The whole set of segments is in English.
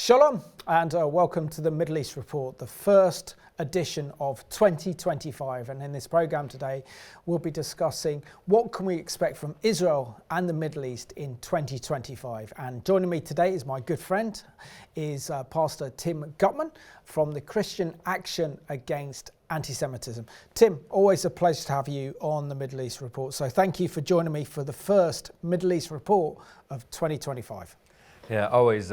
Shalom and welcome to the Middle East Report, the first edition of 2025. And in this program today, we'll be discussing what can we expect from Israel and the Middle East in 2025. And joining me today is my good friend, is Pastor Tim Gutmann from the Christian Action Against Anti-Semitism. Tim, always a pleasure to have you on the Middle East Report. So thank you for joining me for the first Middle East Report of 2025. Yeah, always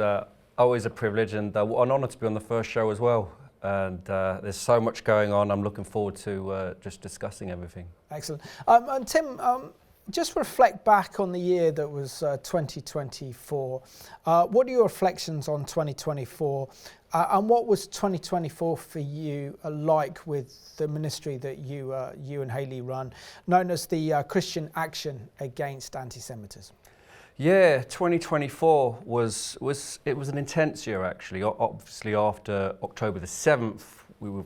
a privilege and an honour to be on the first show as well. And there's so much going on. I'm looking forward to just discussing everything. Excellent. And Tim, just reflect back on the year that was 2024. What are your reflections on 2024? And what was 2024 for you like with the ministry that you and Haley run, known as the Christian Action Against Anti-Semitism? Yeah, 2024 was an intense year actually. Obviously after October the 7th, we've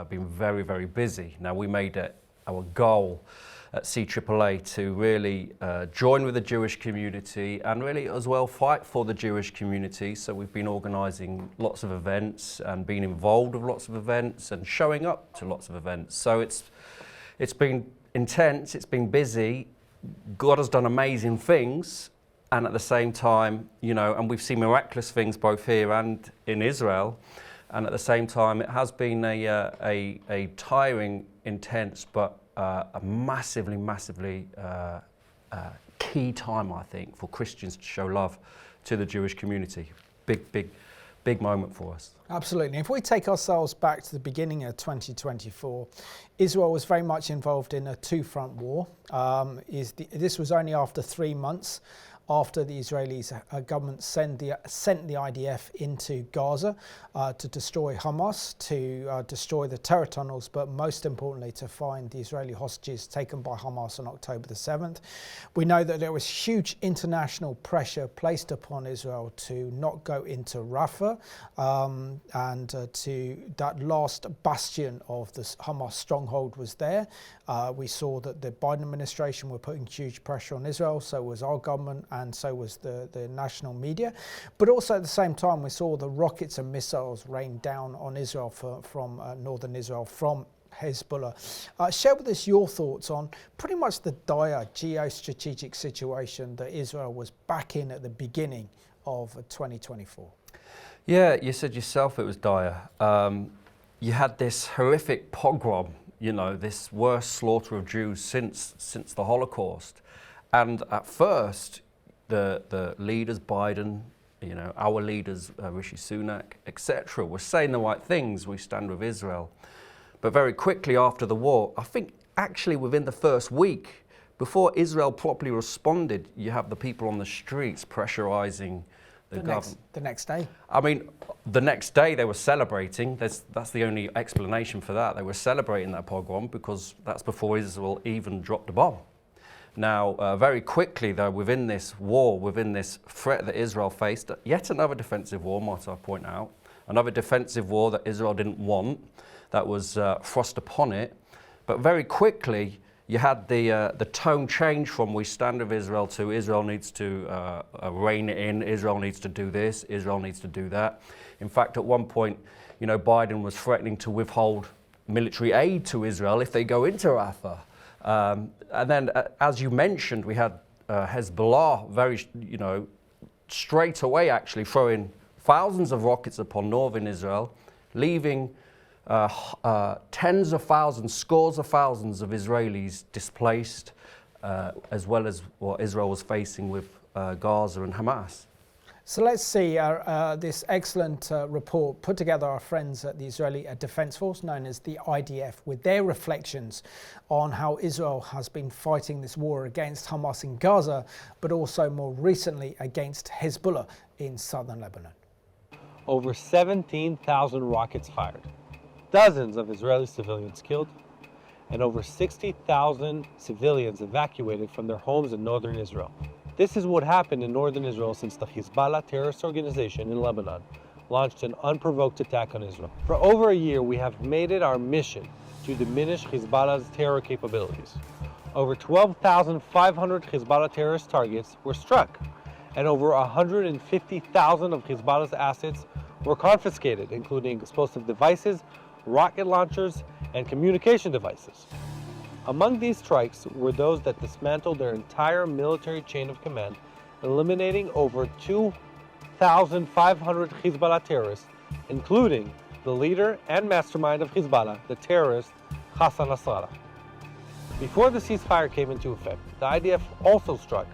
been very, very busy. Now we made it our goal at CAAA to really join with the Jewish community and really as well fight for the Jewish community. So we've been organising lots of events and being involved with lots of events and showing up to lots of events. So it's been intense, it's been busy. God has done amazing things. And at the same time, and we've seen miraculous things both here and in Israel. And at the same time, it has been a tiring, intense, but a massively key time, I think, for Christians to show love to the Jewish community. Big moment for us. Absolutely. If we take ourselves back to the beginning of 2024, Israel was very much involved in a two-front war. This was only after 3 months after the Israeli government sent the IDF into Gaza to destroy Hamas, to destroy the terror tunnels, but most importantly to find the Israeli hostages taken by Hamas on October the 7th. We know that there was huge international pressure placed upon Israel to not go into Rafah and to that last bastion of the Hamas stronghold was there. We saw that the Biden administration were putting huge pressure on Israel, so was our government, and so was the national media. But also at the same time, we saw the rockets and missiles rain down on Israel from northern Israel, from Hezbollah. Share with us your thoughts on pretty much the dire geostrategic situation that Israel was back in at the beginning of 2024. Yeah, you said yourself it was dire. You had this horrific pogrom, this worst slaughter of Jews since the Holocaust. And at first, the leaders, Biden, our leaders, Rishi Sunak, etc., were saying the right things. We stand with Israel. But very quickly after the war, I think actually within the first week, before Israel properly responded, you have the people on the streets pressurizing the government. The next day? I mean, the next day they were celebrating. That's the only explanation for that. They were celebrating that pogrom because that's before Israel even dropped a bomb. Now, very quickly, though, within this war, within this threat that Israel faced, yet another defensive war, might I point out, another defensive war that Israel didn't want, that was thrust upon it. But very quickly, you had the tone change from we stand with Israel to Israel needs to rein it in, Israel needs to do this, Israel needs to do that. In fact, at one point, Biden was threatening to withhold military aid to Israel if they go into Rafah. And then, as you mentioned, we had Hezbollah very, straight away actually throwing thousands of rockets upon northern Israel, leaving tens of thousands, scores of thousands of Israelis displaced, as well as what Israel was facing with Gaza and Hamas. So let's see this excellent report put together our friends at the Israeli Defense Force, known as the IDF, with their reflections on how Israel has been fighting this war against Hamas in Gaza, but also more recently against Hezbollah in southern Lebanon. Over 17,000 rockets fired, dozens of Israeli civilians killed, and over 60,000 civilians evacuated from their homes in northern Israel. This is what happened in northern Israel since the Hezbollah terrorist organization in Lebanon launched an unprovoked attack on Israel. For over a year, we have made it our mission to diminish Hezbollah's terror capabilities. Over 12,500 Hezbollah terrorist targets were struck, and over 150,000 of Hezbollah's assets were confiscated, including explosive devices, rocket launchers, and communication devices. Among these strikes were those that dismantled their entire military chain of command, eliminating over 2,500 Hezbollah terrorists, including the leader and mastermind of Hezbollah, the terrorist Hassan Nasrallah. Before the ceasefire came into effect, the IDF also struck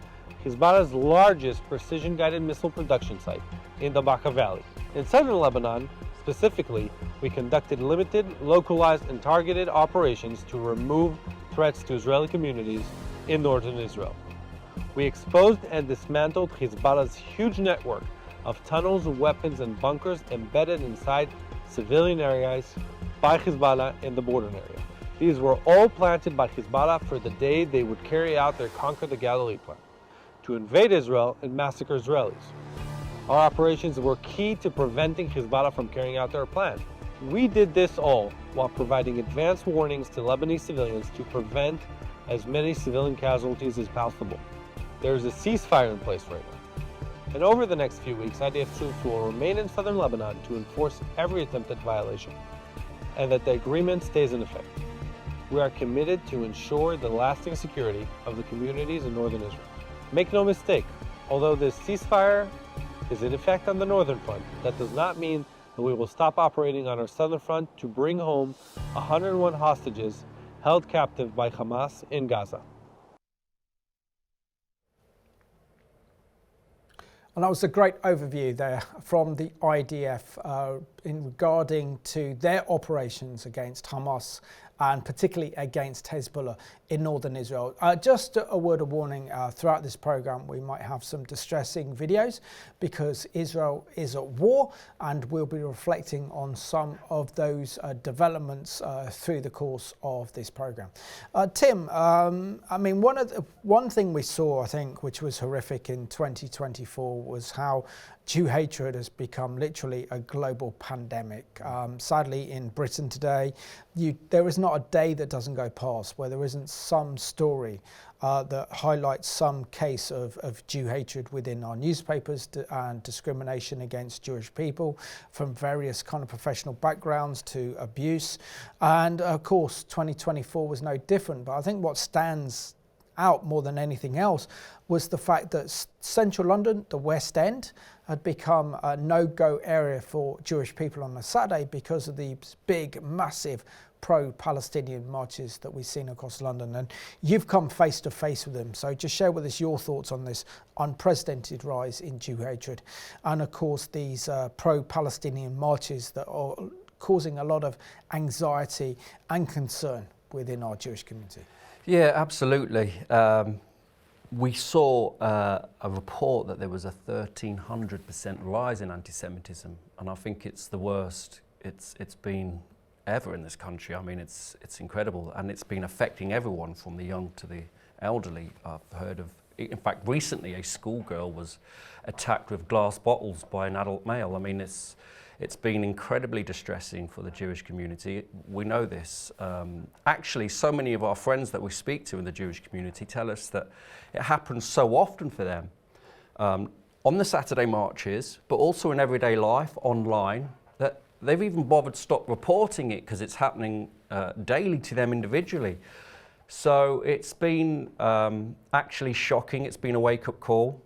Hezbollah's largest precision-guided missile production site in the Bekaa Valley. In southern Lebanon, specifically, we conducted limited, localized, and targeted operations to remove threats to Israeli communities in northern Israel. We exposed and dismantled Hezbollah's huge network of tunnels, weapons, and bunkers embedded inside civilian areas by Hezbollah in the border area. These were all planted by Hezbollah for the day they would carry out their Conquer the Galilee plan, to invade Israel and massacre Israelis. Our operations were key to preventing Hezbollah from carrying out their plan. We did this all while providing advance warnings to Lebanese civilians to prevent as many civilian casualties as possible. There is a ceasefire in place right now. And over the next few weeks, IDF troops will remain in southern Lebanon to enforce every attempted violation, and that the agreement stays in effect. We are committed to ensure the lasting security of the communities in northern Israel. Make no mistake, although this ceasefire is in effect on the northern front, that does not mean that we will stop operating on our southern front to bring home 101 hostages held captive by Hamas in Gaza. And that was a great overview there from the IDF in regarding to their operations against Hamas and particularly against Hezbollah in northern Israel. Just a word of warning, throughout this program we might have some distressing videos because Israel is at war, and we'll be reflecting on some of those developments through the course of this program. Tim, I mean, one thing we saw, I think, which was horrific in 2024 was how Jew hatred has become literally a global pandemic. Sadly, in Britain today, there is not a day that doesn't go past where there isn't some story that highlights some case of Jew hatred within our newspapers and discrimination against Jewish people from various kind of professional backgrounds to abuse. And of course, 2024 was no different. But I think what stands out more than anything else was the fact that central London, the West End, had become a no-go area for Jewish people on a Saturday because of these big, massive pro-Palestinian marches that we've seen across London. And you've come face to face with them. So just share with us your thoughts on this unprecedented rise in Jew hatred. And of course, these pro-Palestinian marches that are causing a lot of anxiety and concern within our Jewish community. Yeah, absolutely. We saw a report that there was a 1,300% rise in anti-Semitism, and I think it's the worst it's been ever in this country. I mean, it's incredible, and it's been affecting everyone from the young to the elderly. I've heard of, in fact, recently a schoolgirl was attacked with glass bottles by an adult male. I mean, it's been incredibly distressing for the Jewish community. We know this. Actually, so many of our friends that we speak to in the Jewish community tell us that it happens so often for them on the Saturday marches, but also in everyday life, online, that they've even bothered to stop reporting it because it's happening daily to them individually. So it's been actually shocking. It's been a wake-up call.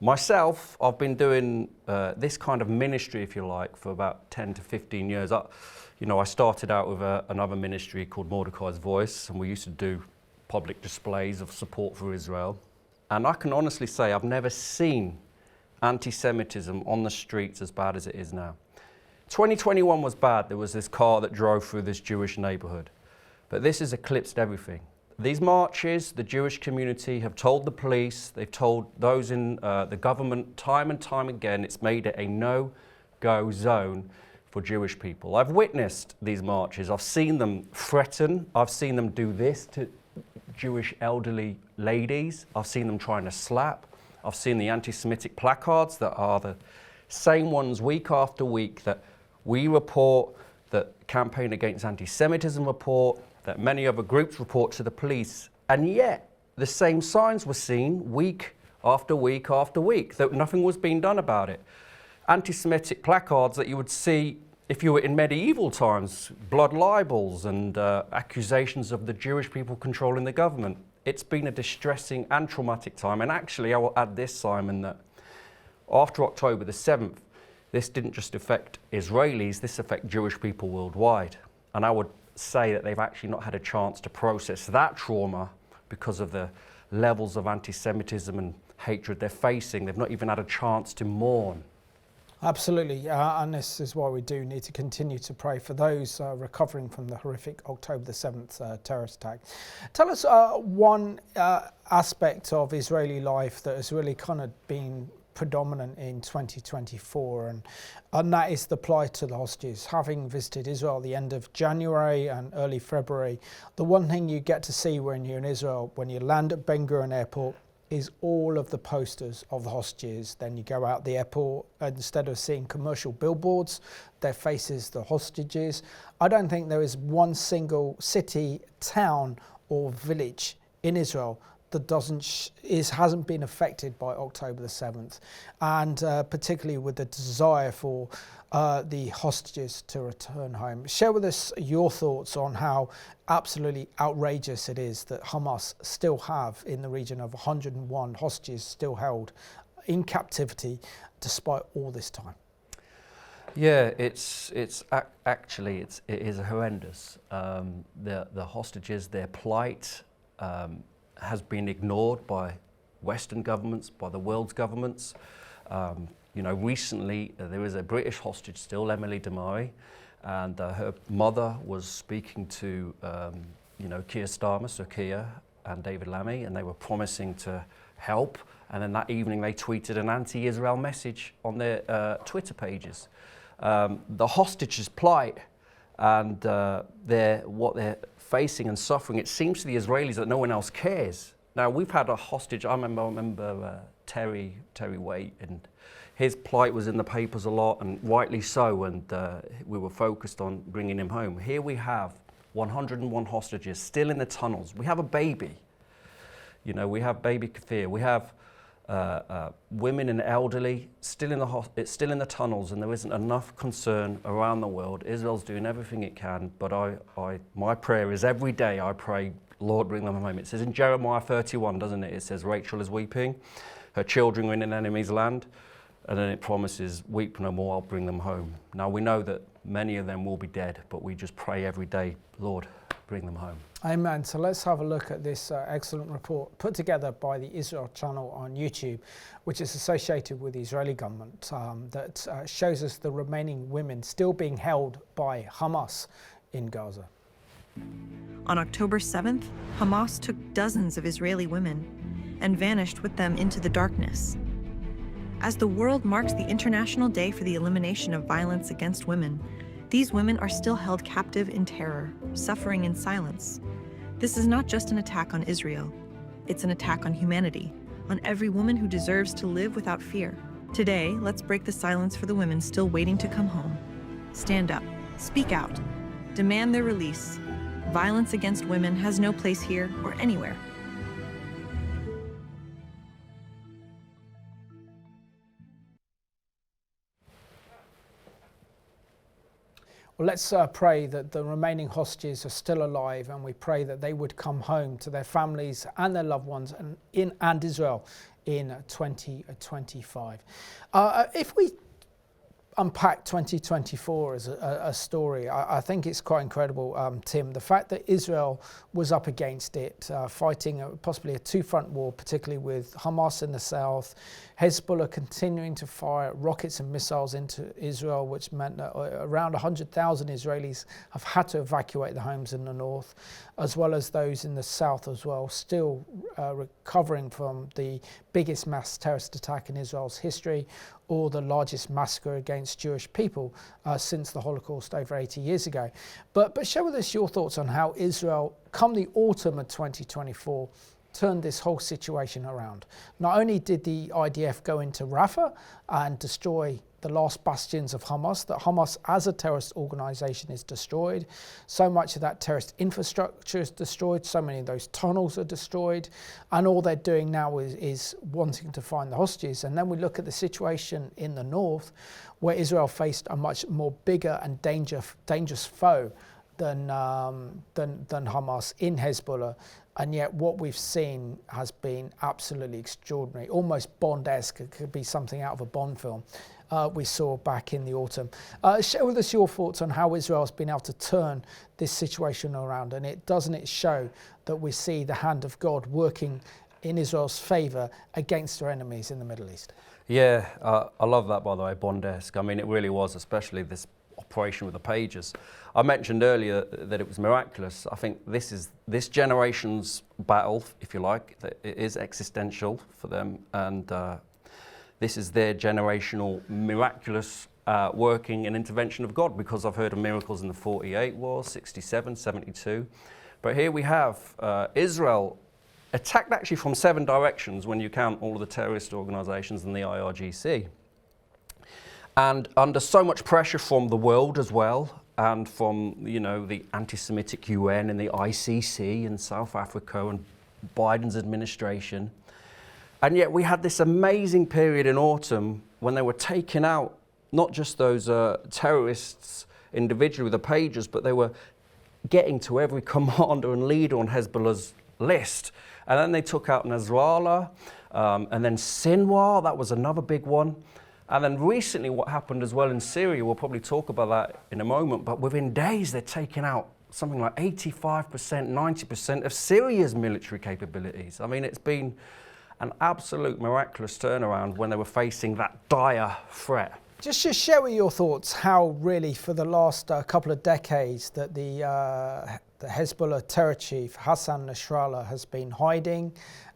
Myself, I've been doing this kind of ministry, if you like, for about 10 to 15 years. I started out with another ministry called Mordecai's Voice, and we used to do public displays of support for Israel. And I can honestly say I've never seen anti-Semitism on the streets as bad as it is now. 2021 was bad. There was this car that drove through this Jewish neighborhood. But this has eclipsed everything. These marches, the Jewish community have told the police, they've told those in the government time and time again, it's made it a no-go zone for Jewish people. I've witnessed these marches. I've seen them threaten. I've seen them do this to Jewish elderly ladies. I've seen them trying to slap. I've seen the anti-Semitic placards that are the same ones week after week that we report, that Campaign Against Anti-Semitism report, that many other groups report to the police, and yet the same signs were seen week after week after week, that nothing was being done about it. anti-Semitic placards that you would see if you were in medieval times, blood libels and accusations of the Jewish people controlling the government. It's been a distressing and traumatic time. And actually, I will add this, Simon, that after October the 7th, this didn't just affect Israelis, this affected Jewish people worldwide. And I would say that they've actually not had a chance to process that trauma because of the levels of anti-Semitism and hatred they're facing. They've not even had a chance to mourn. Absolutely, and this is why we do need to continue to pray for those recovering from the horrific October the 7th terrorist attack. Tell us one aspect of Israeli life that has really kind of been predominant in 2024, and that is the plight to the hostages. Having visited Israel at the end of January and early February, the one thing you get to see when you're in Israel, when you land at Ben Gurion Airport, is all of the posters of the hostages. Then you go out the airport, and instead of seeing commercial billboards, their faces, the hostages. I don't think there is one single city, town or village in Israel that hasn't been affected by October the 7th, and particularly with the desire for the hostages to return home. Share with us your thoughts on how absolutely outrageous it is that Hamas still have in the region of 101 hostages still held in captivity despite all this time. Yeah, it is horrendous. The hostages, their plight has been ignored by Western governments, by the world's governments. Recently there was a British hostage still, Emily Damari, and her mother was speaking to, Keir Starmer, Sir Keir and David Lammy, and they were promising to help. And then that evening they tweeted an anti-Israel message on their Twitter pages. The hostages' plight and what they're facing and suffering, it seems to the Israelis that no one else cares. Now, we've had a hostage, I remember Terry Waite, and his plight was in the papers a lot, and rightly so, and we were focused on bringing him home. Here we have 101 hostages still in the tunnels. We have a baby. We have baby Kathir. We have women and elderly still in the tunnels, and there isn't enough concern around the world. Israel's doing everything it can, but my prayer is every day I pray, Lord, bring them home. It says in Jeremiah 31, doesn't it? It says Rachel is weeping, her children are in an enemy's land, and then it promises, weep no more, I'll bring them home. Now we know that many of them will be dead, but we just pray every day, Lord, bring them home. Amen. So let's have a look at this excellent report put together by the Israel channel on YouTube, which is associated with the Israeli government, that shows us the remaining women still being held by Hamas in Gaza. On October 7th, Hamas took dozens of Israeli women and vanished with them into the darkness. As the world marks the International Day for the Elimination of Violence Against Women, these women are still held captive in terror, suffering in silence. This is not just an attack on Israel. It's an attack on humanity, on every woman who deserves to live without fear. Today, let's break the silence for the women still waiting to come home. Stand up, speak out, demand their release. Violence against women has no place here or anywhere. Well, let's pray that the remaining hostages are still alive, and we pray that they would come home to their families and their loved ones and Israel in 2025. If we unpack 2024 as a story, I think it's quite incredible, Tim. The fact that Israel was up against it, fighting possibly a two-front war, particularly with Hamas in the south, Hezbollah continuing to fire rockets and missiles into Israel, which meant that around 100,000 Israelis have had to evacuate their homes in the north, as well as those in the south as well, still recovering from the biggest mass terrorist attack in Israel's history, or the largest massacre against Jewish people since the Holocaust over 80 years ago. But share with us your thoughts on how Israel, come the autumn of 2024, turned this whole situation around. Not only did the IDF go into Rafah and destroy the last bastions of Hamas, that Hamas as a terrorist organization is destroyed. So much of that terrorist infrastructure is destroyed, so many of those tunnels are destroyed, and all they're doing now is wanting to find the hostages. And then we look at the situation in the north, where Israel faced a much more bigger and dangerous foe than Hamas in Hezbollah. And yet what we've seen has been absolutely extraordinary, almost Bond-esque. It could be something out of a Bond film we saw back in the autumn. Share with us your thoughts on how Israel's been able to turn this situation around. And doesn't it show that we see the hand of God working in Israel's favour against their enemies in the Middle East? Yeah, I love that, by the way, Bond-esque. I mean, it really was, especially this operation with the pages. I mentioned earlier that it was miraculous. I think this is this generation's battle, if you like. It is existential for them, and this is their generational miraculous working and intervention of God, because I've heard of miracles in the 48 war, 67, 72. But here we have Israel attacked actually from 7 directions when you count all of the terrorist organizations and the IRGC. And under so much pressure from the world as well, and from, you know, the anti-Semitic UN and the ICC in South Africa and Biden's administration. And yet we had this amazing period in autumn when they were taking out not just those terrorists individually with the pages, but they were getting to every commander and leader on Hezbollah's list. And then they took out Nasrallah, and then Sinwar, that was another big one. And then recently what happened as well in Syria, we'll probably talk about that in a moment, but within days they're taking out something like 85%, 90% of Syria's military capabilities. I mean, it's been an absolute miraculous turnaround when they were facing that dire threat. Just share with your thoughts how really for the last couple of decades that the Hezbollah terror chief Hassan Nasrallah has been hiding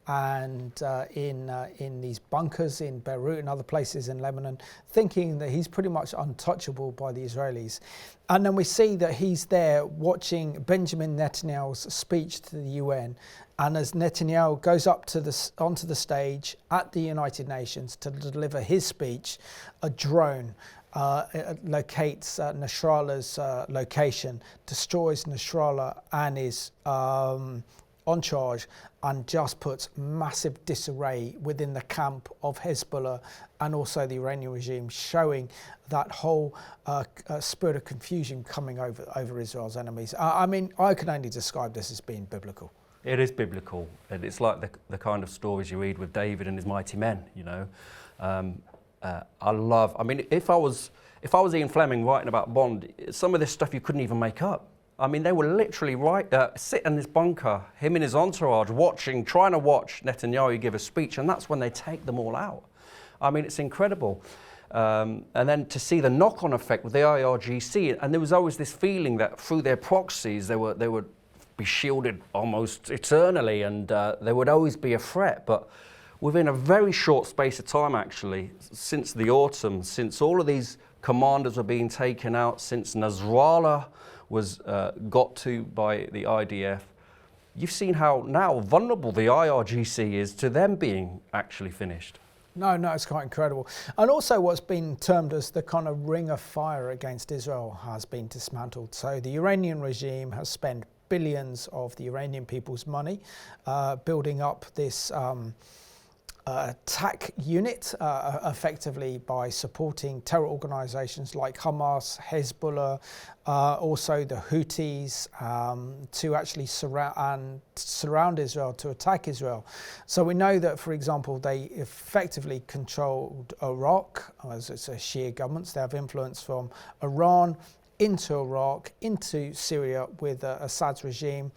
and in these bunkers in Beirut and other places in Lebanon, thinking that he's pretty much untouchable by the Israelis. And then we see that he's there watching Benjamin Netanyahu's speech to the UN. And as Netanyahu goes up to onto the stage at the United Nations to deliver his speech, a drone locates Nasrallah's location, destroys Nasrallah and is on charge, and just puts massive disarray within the camp of Hezbollah and also the Iranian regime, showing that whole spirit of confusion coming over Israel's enemies. I mean, I can only describe this as being biblical. It is biblical, and it's like the kind of stories you read with David and his mighty men, you know. I mean, if I was Ian Fleming writing about Bond, some of this stuff you couldn't even make up. I mean, they were literally sit in this bunker, him and his entourage, trying to watch Netanyahu give a speech, and that's when they take them all out. I mean, it's incredible. And then to see the knock-on effect with the IRGC, and there was always this feeling that through their proxies, they would be shielded almost eternally, and there would always be a threat. But within a very short space of time, actually, since the autumn, since all of these commanders were being taken out, since Nasrallah was got to by the IDF, you've seen how now vulnerable the IRGC is to them being actually finished. No, it's quite incredible. And also what's been termed as the kind of ring of fire against Israel has been dismantled. So the Iranian regime has spent billions of the Iranian people's money building up this attack unit, effectively by supporting terror organizations like Hamas, Hezbollah, also the Houthis, to actually surround Israel, to attack Israel. So we know that, for example, they effectively controlled Iraq, as it's a Shia government. They have influence from Iran into Iraq, into Syria with Assad's regime.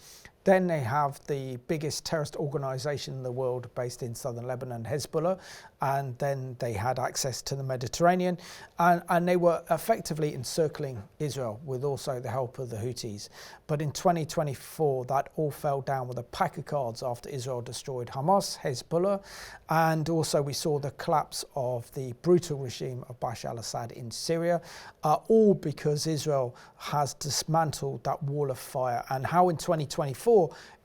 Then they have the biggest terrorist organization in the world based in southern Lebanon, Hezbollah, and then they had access to the Mediterranean, and they were effectively encircling Israel with also the help of the Houthis. But in 2024, that all fell down with a pack of cards after Israel destroyed Hamas, Hezbollah, and also we saw the collapse of the brutal regime of Bashar al-Assad in Syria, all because Israel has dismantled that wall of fire. And how in 2024,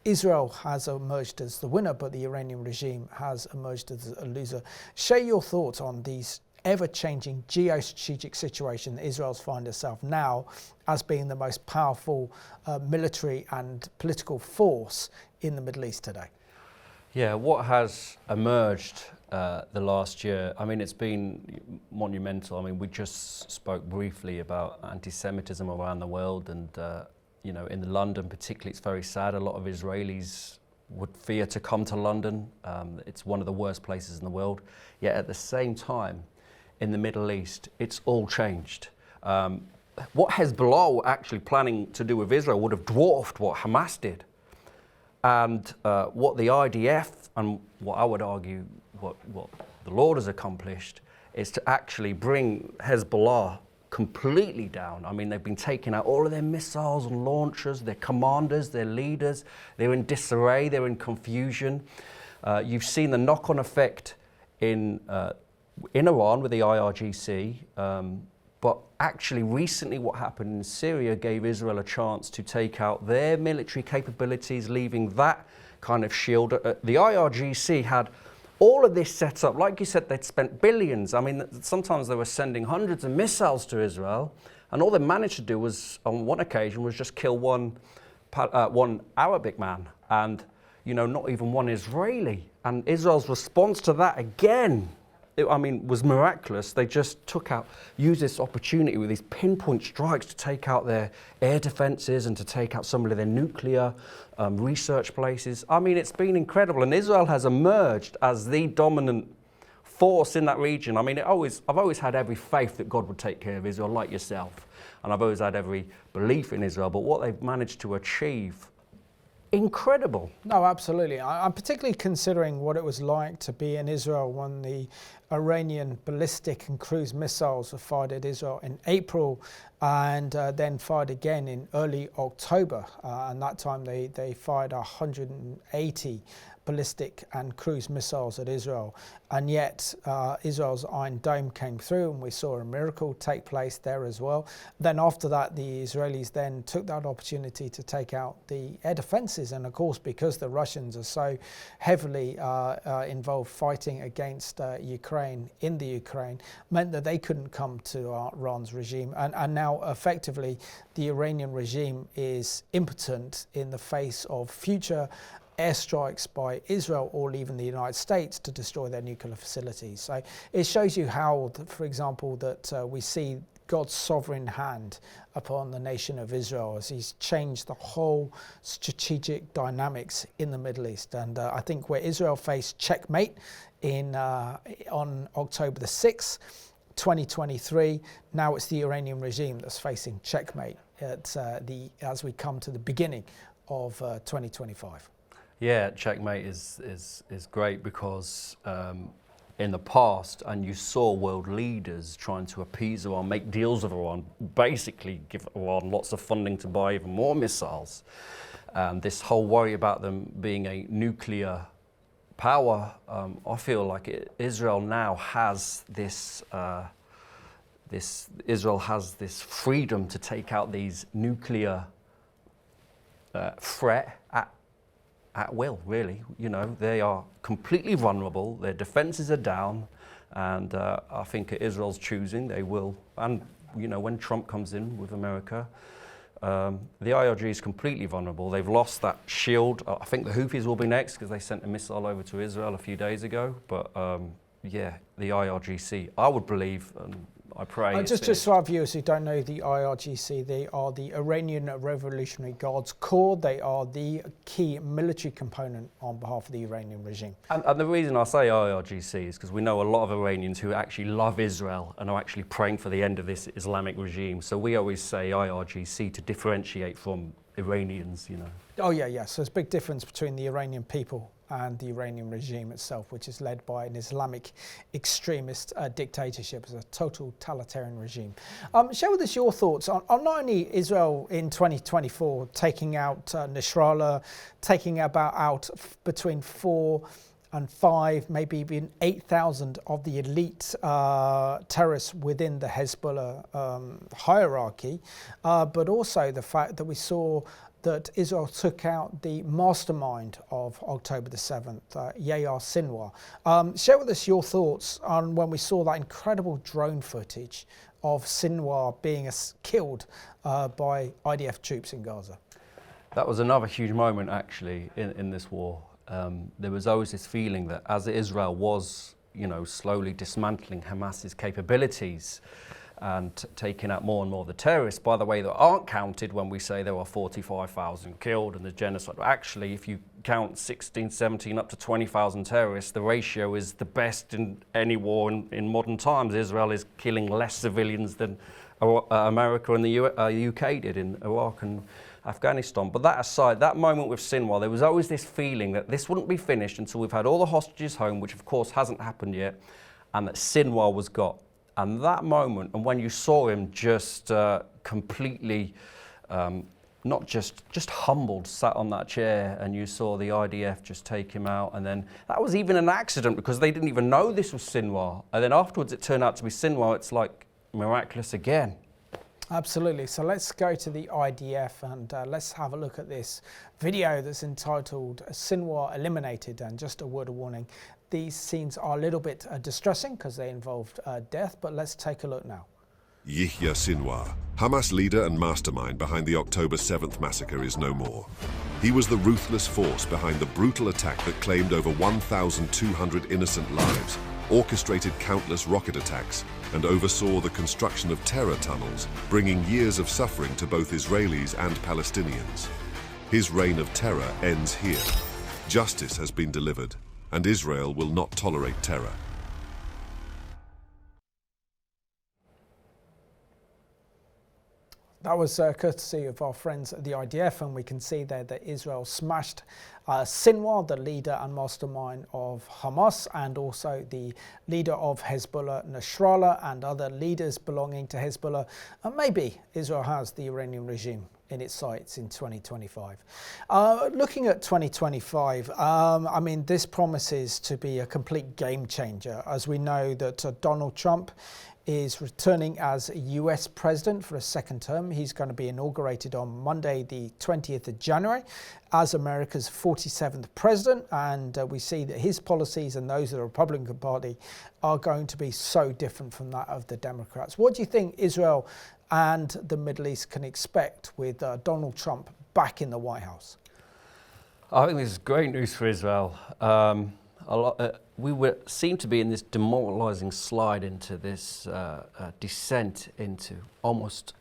Israel has emerged as the winner, but the Iranian regime has emerged as a loser. Share your thoughts on these ever-changing geostrategic situation that Israel's finds itself now as being the most powerful military and political force in the Middle East today. Yeah, what has emerged the last year, I mean, it's been monumental. I mean, we just spoke briefly about anti-Semitism around the world, and you know, in London particularly, it's very sad. A lot of Israelis would fear to come to London. It's one of the worst places in the world. Yet at the same time, in the Middle East, it's all changed. What Hezbollah were actually planning to do with Israel would have dwarfed what Hamas did. And what the IDF, and what I would argue, what the Lord has accomplished, is to actually bring Hezbollah completely down. I mean, they've been taking out all of their missiles and launchers, their commanders, their leaders. They're in disarray, they're in confusion. You've seen the knock-on effect in Iran with the IRGC, but actually recently what happened in Syria gave Israel a chance to take out their military capabilities, leaving that kind of shield. The IRGC had all of this set up. Like you said, they'd spent billions. I mean, sometimes they were sending hundreds of missiles to Israel, and all they managed to do was, on one occasion, was just kill one Arabic man, and you know, not even one Israeli. And Israel's response to that again, was miraculous. They just used this opportunity with these pinpoint strikes to take out their air defenses and to take out some of their nuclear research places. I mean, it's been incredible, and Israel has emerged as the dominant force in that region. I mean, I've always had every faith that God would take care of Israel, like yourself, and I've always had every belief in Israel. But what they've managed to achieve, incredible. No, absolutely. I'm particularly considering what it was like to be in Israel when the Iranian ballistic and cruise missiles were fired at Israel in April, and then fired again in early October. And that time they fired 180 ballistic and cruise missiles at Israel. And yet Israel's Iron Dome came through, and we saw a miracle take place there as well. Then after that, the Israelis then took that opportunity to take out the air defenses. And of course, because the Russians are so heavily involved fighting against Ukraine, in the Ukraine, meant that they couldn't come to Iran's regime. And now effectively the Iranian regime is impotent in the face of future airstrikes by Israel or even the United States to destroy their nuclear facilities. So it shows you how, for example, that we see God's sovereign hand upon the nation of Israel as he's changed the whole strategic dynamics in the Middle East. And I think where Israel faced checkmate on October the 6th, 2023, now it's the Iranian regime that's facing checkmate as we come to the beginning of 2025. Yeah, checkmate is great because in the past, and you saw world leaders trying to appease Iran, make deals with Iran, basically give Iran lots of funding to buy even more missiles. This whole worry about them being a nuclear power, I feel like Israel now has this. Israel has this freedom to take out these nuclear threat at will, really. You know, they are completely vulnerable, their defenses are down, and I think at Israel's choosing they will. And, you know, when Trump comes in with America, the IRG is completely vulnerable. They've lost that shield. I think the Houthis will be next because they sent a missile over to Israel a few days ago. But yeah, the IRGC, I would believe, and I pray. Just for our viewers who don't know the IRGC, they are the Iranian Revolutionary Guards Corps. They are the key military component on behalf of the Iranian regime. And the reason I say IRGC is because we know a lot of Iranians who actually love Israel and are actually praying for the end of this Islamic regime. So we always say IRGC to differentiate from Iranians, you know. Oh yeah. So there's a big difference between the Iranian people and the Iranian regime itself, which is led by an Islamic extremist dictatorship, as a totalitarian regime. Share with us your thoughts on not only Israel in 2024 taking out Nasrallah, taking out between 4 and 5, maybe even 8,000 of the elite terrorists within the Hezbollah hierarchy, but also the fact that we saw that Israel took out the mastermind of October the 7th, Yair Sinwar. Share with us your thoughts on when we saw that incredible drone footage of Sinwar being killed by IDF troops in Gaza. That was another huge moment, actually, in this war. There was always this feeling that as Israel was, slowly dismantling Hamas's capabilities and taking out more and more of the terrorists, by the way, that aren't counted when we say there were 45,000 killed and the genocide. Actually, if you count 16, 17, up to 20,000 terrorists, the ratio is the best in any war in modern times. Israel is killing less civilians than America and the UK did in Iraq and Afghanistan. But that aside, that moment with Sinwar, there was always this feeling that this wouldn't be finished until we've had all the hostages home, which of course hasn't happened yet, and that Sinwar was got. And that moment, and when you saw him just completely, not just humbled, sat on that chair, and you saw the IDF just take him out, and then that was even an accident because they didn't even know this was Sinwar. And then afterwards it turned out to be Sinwar. It's like miraculous again. Absolutely. So let's go to the IDF and let's have a look at this video that's entitled Sinwar Eliminated. And just a word of warning, these scenes are a little bit distressing because they involved death, but let's take a look now. Yahya Sinwar, Hamas leader and mastermind behind the October 7th massacre, is no more. He was the ruthless force behind the brutal attack that claimed over 1,200 innocent lives, orchestrated countless rocket attacks, and oversaw the construction of terror tunnels, bringing years of suffering to both Israelis and Palestinians. His reign of terror ends here. Justice has been delivered, and Israel will not tolerate terror. That was courtesy of our friends at the IDF, and we can see there that Israel smashed Sinwar, the leader and mastermind of Hamas, and also the leader of Hezbollah, Nasrallah, and other leaders belonging to Hezbollah. And maybe Israel has the Iranian regime in its sights in 2025. Looking at 2025, I mean, this promises to be a complete game changer, as we know that Donald Trump is returning as US president for a second term. He's going to be inaugurated on Monday, the 20th of January, as America's 47th president. And we see that his policies and those of the Republican Party are going to be so different from that of the Democrats. What do you think Israel and the Middle East can expect with Donald Trump back in the White House? I think this is great news for Israel. We seem to be in this demoralizing slide into this descent into almost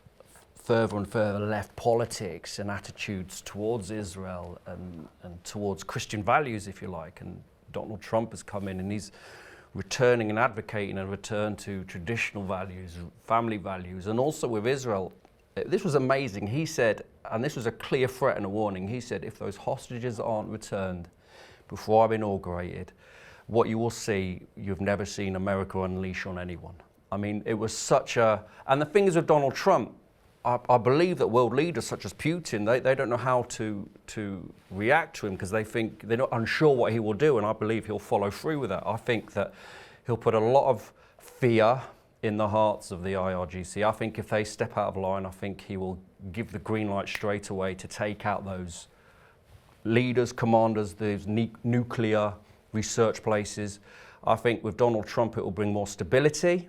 further and further left politics and attitudes towards Israel and towards Christian values, if you like. And Donald Trump has come in and he's returning and advocating a return to traditional values, family values, and also with Israel. This was amazing. He said, and this was a clear threat and a warning, he said, if those hostages aren't returned before I'm inaugurated, what you will see, you've never seen America unleash on anyone. I mean, it was such a... And the thing is with Donald Trump, I believe that world leaders such as Putin, they don't know how to react to him because they think they're not unsure what he will do, and I believe he'll follow through with that. I think that he'll put a lot of fear in the hearts of the IRGC. I think if they step out of line, I think he will give the green light straight away to take out those leaders, commanders, those nuclear research places. I think with Donald Trump it will bring more stability.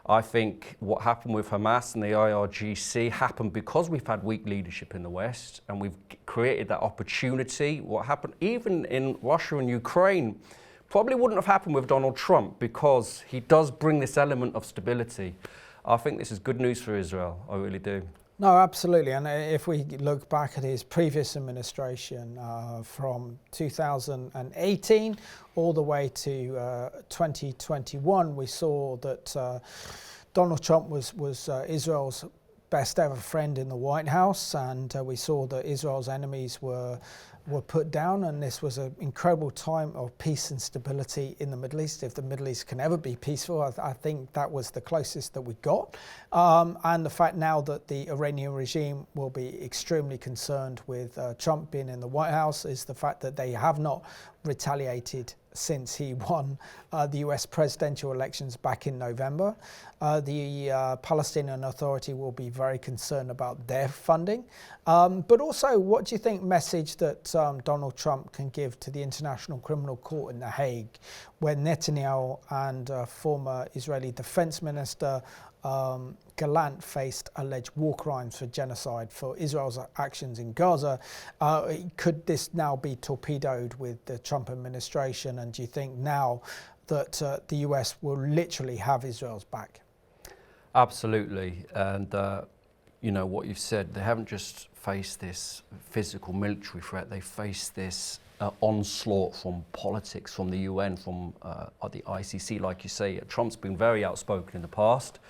I think what happened with Hamas and the IRGC happened because we've had weak leadership in the West and we've created that opportunity. What happened even in Russia and Ukraine probably wouldn't have happened with Donald Trump because he does bring this element of stability. I think this is good news for Israel, I really do. No, absolutely. And if we look back at his previous administration from 2018 all the way to 2021, we saw that Donald Trump was Israel's best ever friend in the White House, and we saw that Israel's enemies were put down, and this was an incredible time of peace and stability in the Middle East. If the Middle East can ever be peaceful, I think that was the closest that we got. And the fact now that the Iranian regime will be extremely concerned with Trump being in the White House is the fact that they have not retaliated since he won the US presidential elections back in November. The Palestinian Authority will be very concerned about their funding. But also, what do you think message that Donald Trump can give to the International Criminal Court in The Hague, where Netanyahu and former Israeli Defense Minister Gallant faced alleged war crimes for genocide for Israel's actions in Gaza? Could this now be torpedoed with the Trump administration? And do you think now that the US will literally have Israel's back? Absolutely. And, you know, what you've said, they haven't just faced this physical military threat, they faced this onslaught from politics, from the UN, from the ICC, like you say. Trump's been very outspoken in the past,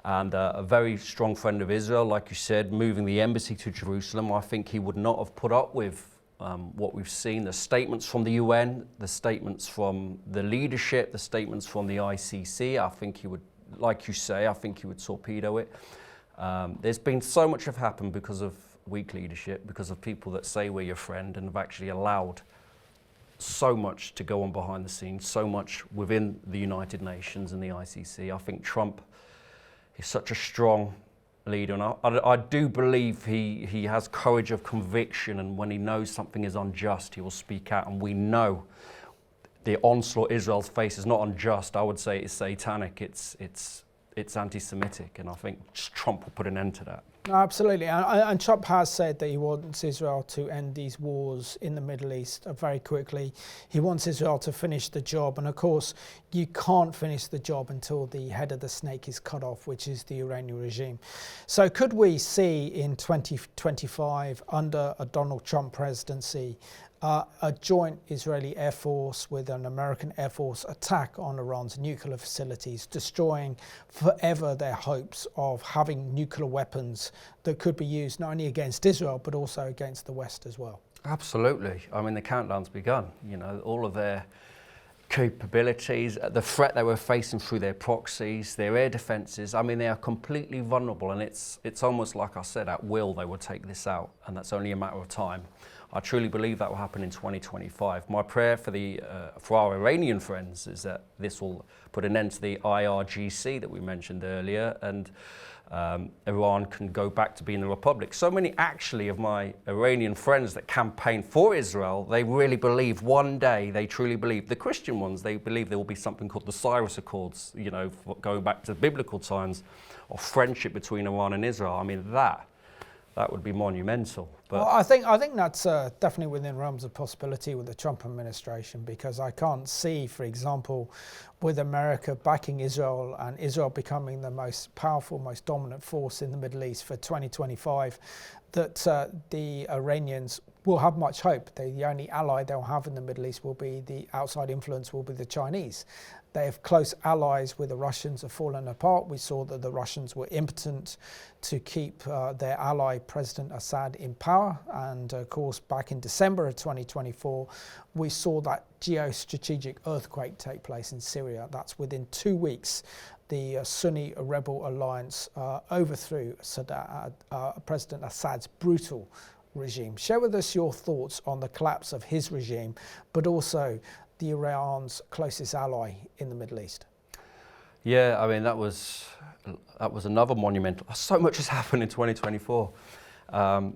and a very strong friend of Israel, like you said, moving the embassy to Jerusalem. I think he would not have put up with what we've seen, the statements from the UN, the statements from the leadership, the statements from the ICC. I think he would, like you say, I think he would torpedo it. There's been so much have happened because of weak leadership, because of people that say we're your friend and have actually allowed so much to go on behind the scenes, so much within the United Nations and the ICC. I think Trump is such a strong leader, and I do believe he has courage of conviction, and when he knows something is unjust, he will speak out. And we know the onslaught Israel's face is not unjust. I would say it's satanic. It's anti-Semitic, and I think Trump will put an end to that. Absolutely, and Trump has said that he wants Israel to end these wars in the Middle East very quickly. He wants Israel to finish the job, and of course you can't finish the job until the head of the snake is cut off, which is the Iranian regime. So could we see in 2025, under a Donald Trump presidency, a joint Israeli Air Force with an American Air Force attack on Iran's nuclear facilities, destroying forever their hopes of having nuclear weapons that could be used not only against Israel but also against the West as well? Absolutely. I mean, the countdown's begun. You know, all of their capabilities, the threat they were facing through their proxies, their air defences. I mean, they are completely vulnerable, and it's almost like I said, at will they will take this out, and that's only a matter of time. I truly believe that will happen in 2025. My prayer for our Iranian friends is that this will put an end to the IRGC that we mentioned earlier, and Iran can go back to being a republic. So many actually of my Iranian friends that campaign for Israel, they really believe one day, they truly believe, the Christian ones, they believe there will be something called the Cyrus Accords, you know, going back to biblical times, of friendship between Iran and Israel. I mean, that would be monumental. But well, I think that's definitely within realms of possibility with the Trump administration, because I can't see, for example, with America backing Israel and Israel becoming the most powerful, most dominant force in the Middle East for 2025, that the Iranians will have much hope. The only ally they'll have in the Middle East will be the outside influence, will be the Chinese. They have close allies with the Russians have fallen apart. We saw that the Russians were impotent to keep their ally, President Assad, in power. And of course, back in December of 2024, we saw that geostrategic earthquake take place in Syria. That's within 2 weeks. The Sunni rebel alliance overthrew President Assad's brutal regime. Share with us your thoughts on the collapse of his regime, but also the Iran's closest ally in the Middle East. yeah, I mean, that was another monumental. So much has happened in 2024.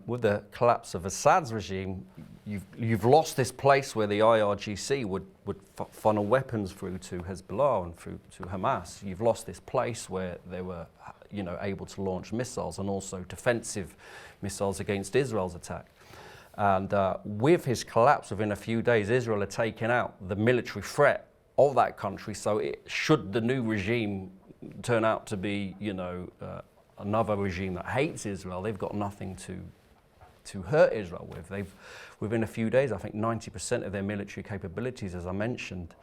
With the collapse of Assad's regime, you've lost this place where the IRGC would funnel weapons through to Hezbollah and through to Hamas. You've lost this place where they were, able to launch missiles and also defensive missiles against Israel's attack. And with his collapse, within a few days, Israel had taken out the military threat of that country. So should the new regime turn out to be, another regime that hates Israel, they've got nothing to hurt Israel with. Within a few days, I think 90% of their military capabilities, as I mentioned.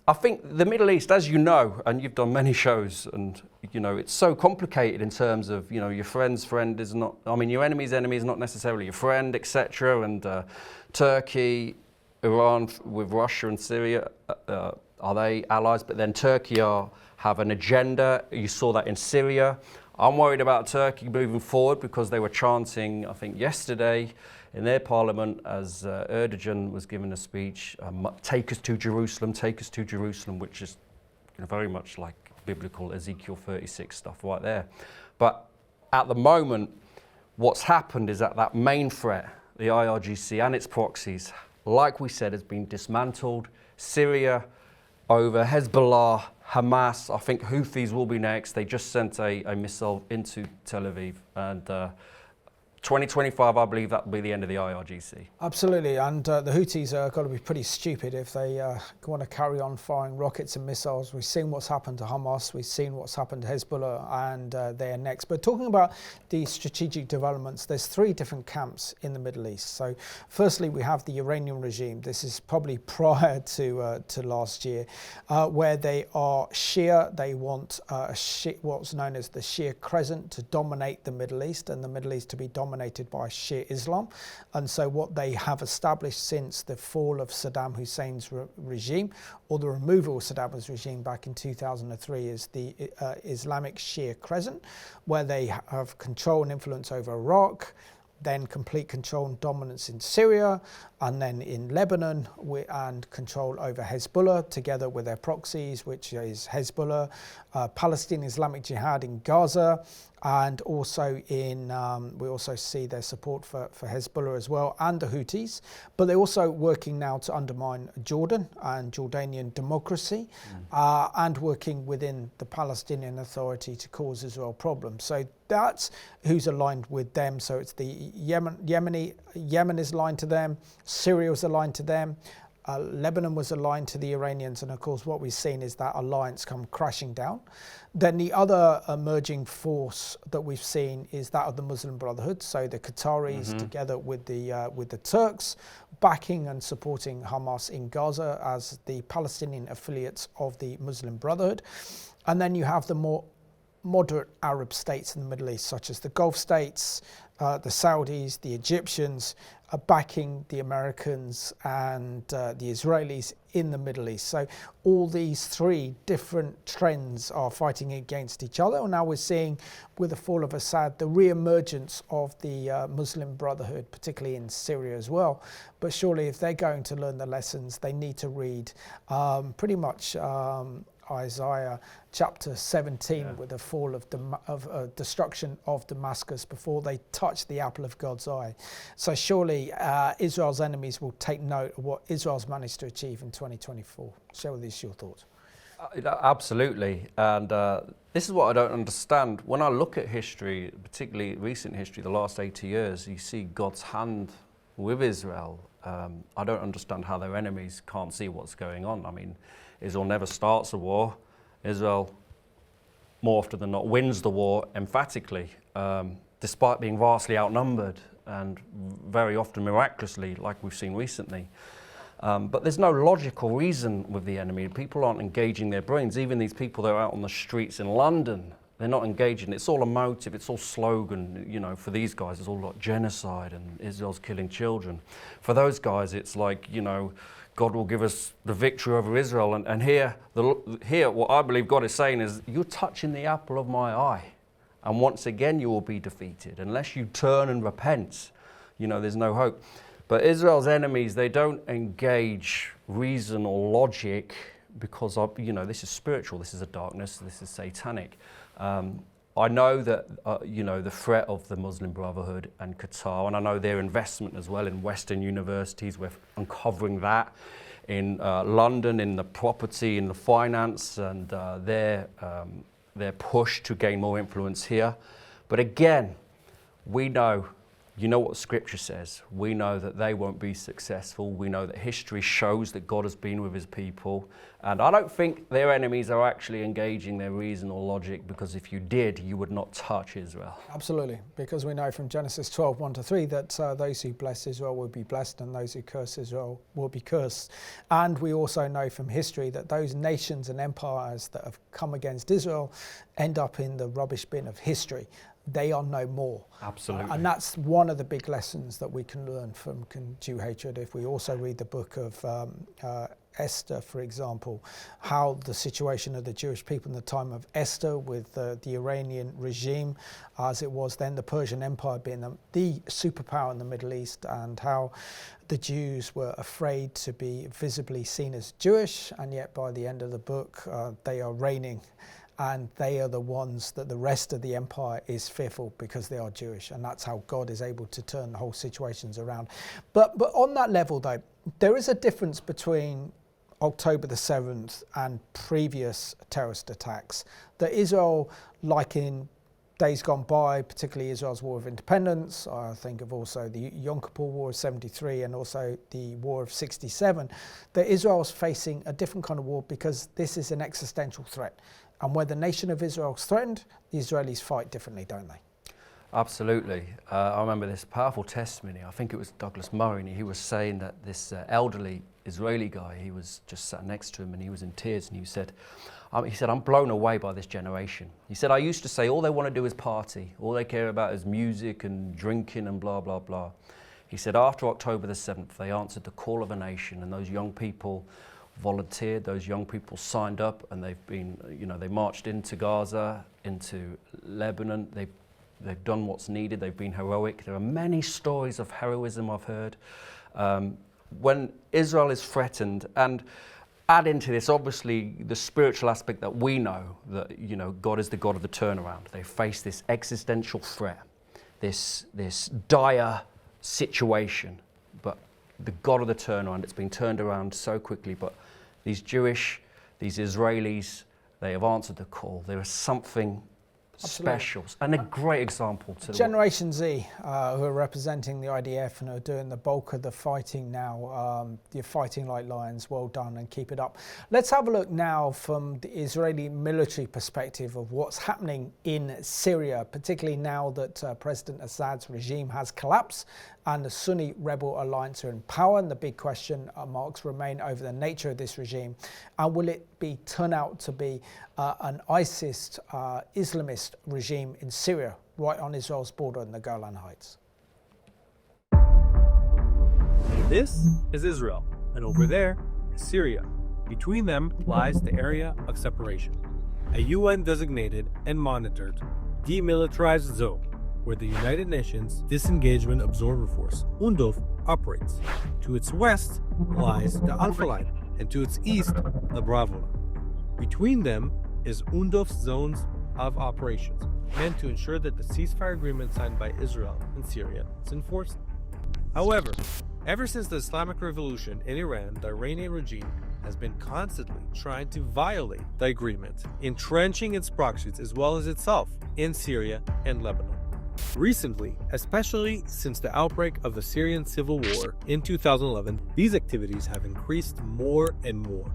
I think the Middle East, as you know, and you've done many shows, and it's so complicated in terms of your friend's friend is not. I mean, your enemy's enemy is not necessarily your friend, etc. And Turkey, Iran with Russia and Syria, are they allies? But then Turkey have an agenda. You saw that in Syria. I'm worried about Turkey moving forward because they were chanting, I think yesterday, in their parliament, as Erdogan was giving a speech, take us to Jerusalem, which is very much like biblical Ezekiel 36 stuff right there. But at the moment, what's happened is that main threat, the IRGC and its proxies, like we said, has been dismantled. Syria over, Hezbollah, Hamas, I think Houthis will be next. They just sent a missile into Tel Aviv, and 2025, I believe that will be the end of the IRGC. Absolutely, and the Houthis are got to be pretty stupid if they want to carry on firing rockets and missiles. We've seen what's happened to Hamas, we've seen what's happened to Hezbollah, and they're next. But talking about the strategic developments, there's three different camps in the Middle East. So firstly, we have the Iranian regime. This is probably prior to last year, where they are Shia. They want what's known as the Shia Crescent to dominate the Middle East, and the Middle East to be dominated by Shia Islam. And so what they have established since the fall of Saddam Hussein's regime, or the removal of Saddam's regime back in 2003, is the Islamic Shia Crescent, where they have control and influence over Iraq, then complete control and dominance in Syria, and then in Lebanon, and control over Hezbollah, together with their proxies, which is Hezbollah, Palestinian Islamic Jihad in Gaza, and also we also see their support for Hezbollah as well, and the Houthis. But they're also working now to undermine Jordan and Jordanian democracy, and working within the Palestinian Authority to cause Israel problems. So that's who's aligned with them. So it's the Yemen is aligned to them, Syria was aligned to them, Lebanon was aligned to the Iranians, and of course what we've seen is that alliance come crashing down. Then the other emerging force that we've seen is that of the Muslim Brotherhood, so the Qataris together with the Turks, backing and supporting Hamas in Gaza as the Palestinian affiliates of the Muslim Brotherhood. And then you have the more moderate Arab states in the Middle East, such as the Gulf states, the Saudis, the Egyptians, are backing the Americans and the Israelis in the Middle East. So all these three different trends are fighting against each other. And now we're seeing, with the fall of Assad, the re-emergence of the Muslim Brotherhood, particularly in Syria as well. But surely if they're going to learn the lessons, they need to read pretty much Isaiah chapter 17, with the fall of destruction of Damascus before they touch the apple of God's eye. So surely Israel's enemies will take note of what Israel's managed to achieve in 2024. Share with us your thoughts. Absolutely, and this is what I don't understand. When I look at history, particularly recent history, the last 80 years, you see God's hand with Israel. I don't understand how their enemies can't see what's going on. I mean, Israel never starts a war. Israel, more often than not, wins the war emphatically, despite being vastly outnumbered and very often miraculously, like we've seen recently. But there's no logical reason with the enemy. People aren't engaging their brains. Even these people that are out on the streets in London, they're not engaging. It's all emotive, it's all slogan. You know, for these guys, it's all like genocide and Israel's killing children. For those guys, it's like, you know, God will give us the victory over Israel. And here, what I believe God is saying is, you're touching the apple of my eye. And once again, you will be defeated. Unless you turn and repent, you know, there's no hope. But Israel's enemies, they don't engage reason or logic because, you know, this is spiritual, this is a darkness, this is satanic. I know that, you know, the threat of the Muslim Brotherhood and Qatar, and I know their investment as well in Western universities. We're uncovering that in London, in the property, in the finance, and their push to gain more influence here. But again, we know, you know what Scripture says. We know that they won't be successful. We know that history shows that God has been with his people. And I don't think their enemies are actually engaging their reason or logic, because if you did, you would not touch Israel. Absolutely, because we know from Genesis 12, 1-3, that those who bless Israel will be blessed and those who curse Israel will be cursed. And we also know from history that those nations and empires that have come against Israel end up in the rubbish bin of history. They are no more. Absolutely. And that's one of the big lessons that we can learn from Jew hatred if we also read the book of Esther, for example, how the situation of the Jewish people in the time of Esther with the Iranian regime, as it was then, the Persian Empire being the superpower in the Middle East, and how the Jews were afraid to be visibly seen as Jewish, and yet by the end of the book they are reigning, and they are the ones that the rest of the empire is fearful because they are Jewish, and that's how God is able to turn the whole situations around. But on that level though, there is a difference between October the 7th and previous terrorist attacks that Israel, like in days gone by, particularly Israel's War of Independence, I think of also the Yom Kippur War of 73 and also the War of 67, that Israel's facing a different kind of war because this is an existential threat. And when the nation of Israel is threatened, the Israelis fight differently, don't they? Absolutely. I remember this powerful testimony. I think it was Douglas Murray, and he was saying that this elderly Israeli guy, he was just sat next to him and he was in tears, and he said, I'm blown away by this generation. He said, I used to say all they want to do is party. All they care about is music and drinking and blah, blah, blah. He said, after October the 7th, they answered the call of a nation, and those young people volunteered, those young people signed up, and they've been, they marched into Gaza, into Lebanon. They've done what's needed. They've been heroic. There are many stories of heroism I've heard. When Israel is threatened, and add into this, obviously, the spiritual aspect that we know, that, God is the God of the turnaround. They face this existential threat, this dire situation, but the God of the turnaround, it's been turned around so quickly. But these Israelis, they have answered the call. There is something special and a great example to Generation Z, who are representing the IDF and are doing the bulk of the fighting now. You're fighting like lions. Well done, and keep it up. Let's have a look now from the Israeli military perspective of what's happening in Syria, particularly now that President Assad's regime has collapsed and the Sunni rebel alliance are in power. And the big question marks remain over the nature of this regime, and will it turn out to be an ISIS Islamist regime in Syria, right on Israel's border in the Golan Heights. This is Israel, and over there is Syria. Between them lies the area of separation, a UN-designated and monitored demilitarized zone where the United Nations Disengagement Observer Force, UNDOF, operates. To its west lies the Alpha Line, and to its east, the Bravo Line. Between them is UNDOF's zones of operations, meant to ensure that the ceasefire agreement signed by Israel and Syria is enforced. However, ever since the Islamic Revolution in Iran, the Iranian regime has been constantly trying to violate the agreement, entrenching its proxies as well as itself in Syria and Lebanon. Recently, especially since the outbreak of the Syrian civil war in 2011, these activities have increased more and more,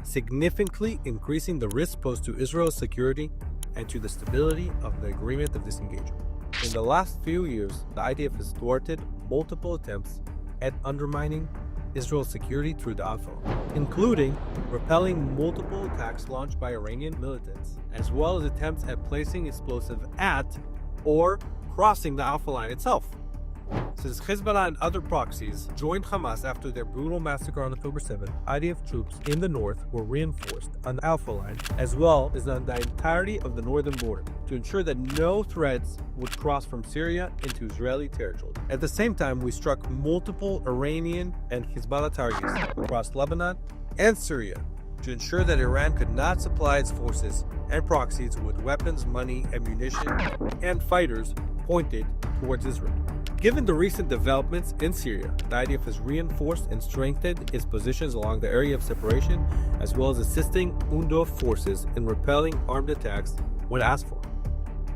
significantly increasing the risk posed to Israel's security and to the stability of the agreement of disengagement. In the last few years, the IDF has thwarted multiple attempts at undermining Israel's security through the Alpha Line, including repelling multiple attacks launched by Iranian militants, as well as attempts at placing explosives at or crossing the Alpha Line itself. Since Hezbollah and other proxies joined Hamas after their brutal massacre on October 7th, IDF troops in the north were reinforced on the Alpha Line, as well as on the entirety of the northern border, to ensure that no threats would cross from Syria into Israeli territory. At the same time, we struck multiple Iranian and Hezbollah targets across Lebanon and Syria to ensure that Iran could not supply its forces and proxies with weapons, money, ammunition, and fighters pointed towards Israel. Given the recent developments in Syria, the IDF has reinforced and strengthened its positions along the area of separation, as well as assisting UNDOF forces in repelling armed attacks when asked for.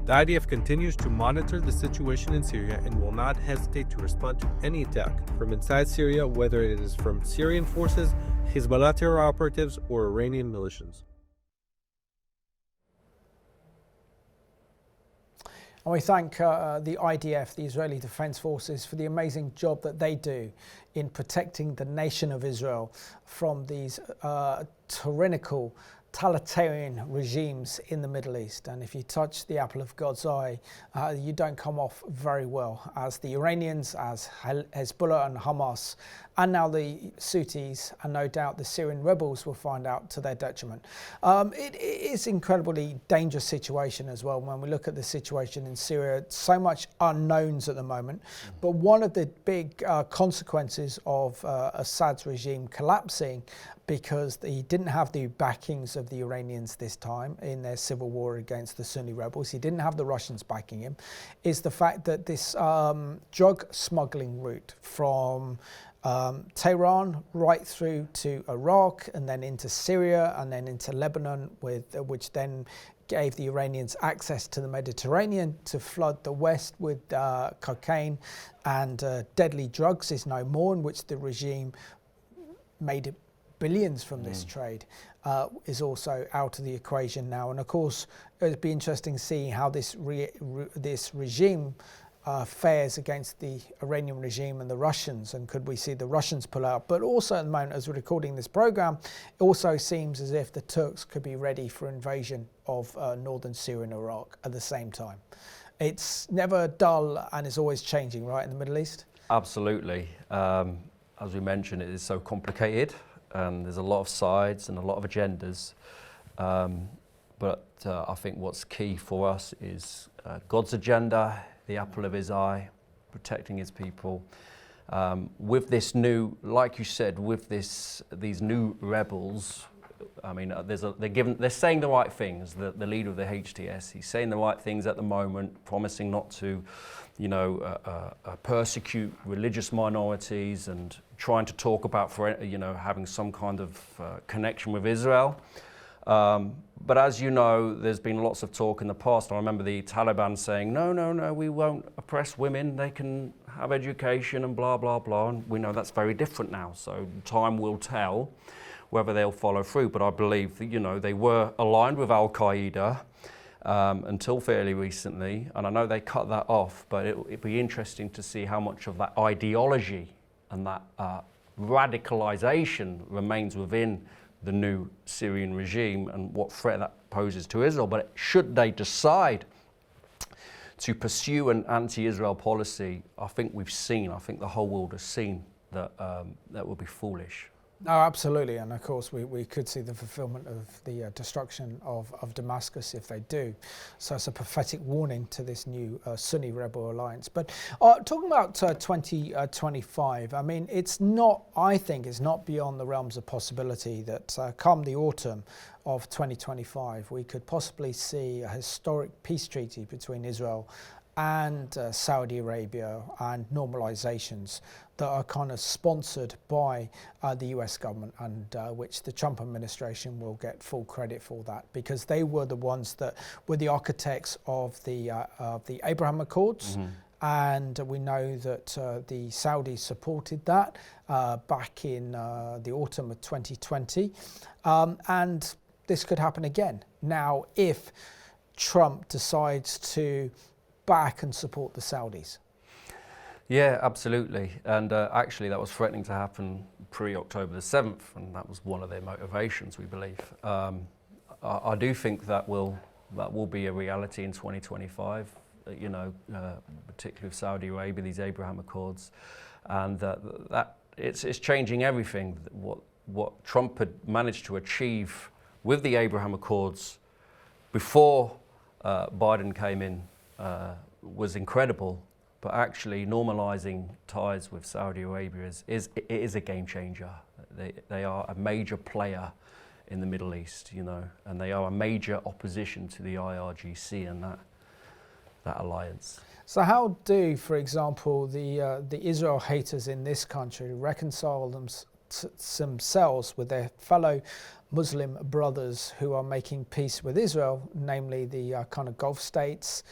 The IDF continues to monitor the situation in Syria and will not hesitate to respond to any attack from inside Syria, whether it is from Syrian forces, Hezbollah terror operatives, or Iranian militias. And we thank the IDF, the Israeli Defense Forces, for the amazing job that they do in protecting the nation of Israel from these tyrannical totalitarian regimes in the Middle East, and if you touch the apple of God's eye, you don't come off very well, as the Iranians, as Hezbollah and Hamas, and now the Houthis, and no doubt the Syrian rebels will find out to their detriment. It is an incredibly dangerous situation as well when we look at the situation in Syria. So much unknowns at the moment, but one of the big consequences of Assad's regime collapsing, because he didn't have the backings of the Iranians this time in their civil war against the Sunni rebels, he didn't have the Russians backing him, is the fact that this drug smuggling route from Tehran right through to Iraq and then into Syria and then into Lebanon, which then gave the Iranians access to the Mediterranean to flood the West with cocaine and deadly drugs, is no more, in which the regime made billions from this trade, is also out of the equation now. And of course, it'd be interesting to see how this regime fares against the Iranian regime and the Russians, and could we see the Russians pull out? But also at the moment, as we're recording this program, it also seems as if the Turks could be ready for invasion of northern Syria and Iraq at the same time. It's never dull and it's always changing, right, in the Middle East? Absolutely. As we mentioned, it is so complicated, and there's a lot of sides and a lot of agendas. But I think what's key for us is God's agenda, the apple of his eye, protecting his people. With this new, like you said, with these new rebels, I mean, they're saying the right things. The leader of the HTS, he's saying the right things at the moment, promising not to, persecute religious minorities, and trying to talk about having some kind of connection with Israel. But as you know, there's been lots of talk in the past. I remember the Taliban saying, no, we won't oppress women. They can have education and blah, blah, blah. And we know that's very different now. So time will tell whether they'll follow through. But I believe that, they were aligned with Al-Qaeda until fairly recently. And I know they cut that off, but it'd be interesting to see how much of that ideology and that radicalization remains within the new Syrian regime and what threat that poses to Israel. But should they decide to pursue an anti-Israel policy, I think the whole world has seen that that would be foolish. No, absolutely, and of course we could see the fulfillment of the destruction of Damascus if they do. So it's a prophetic warning to this new Sunni rebel alliance. But talking about 2025, I mean, I think it's not beyond the realms of possibility that come the autumn of 2025, we could possibly see a historic peace treaty between Israel and Saudi Arabia, and normalizations that are kind of sponsored by the US government, and which the Trump administration will get full credit for that, because they were the ones that were the architects of the Abraham Accords. Mm-hmm. And we know that the Saudis supported that back in the autumn of 2020. And this could happen again. Now, if Trump decides to back and support the Saudis. Yeah, absolutely. And actually that was threatening to happen pre-October the 7th, and that was one of their motivations, we believe. I do think that will be a reality in 2025, particularly with Saudi Arabia, these Abraham Accords, and that it's changing everything. What Trump had managed to achieve with the Abraham Accords before Biden came in was incredible, but actually normalizing ties with Saudi Arabia is a game changer. They are a major player in the Middle East, and they are a major opposition to the IRGC and that alliance. So how do, for example, the Israel haters in this country reconcile themselves with their fellow Muslim brothers who are making peace with Israel, namely the kind of Gulf states,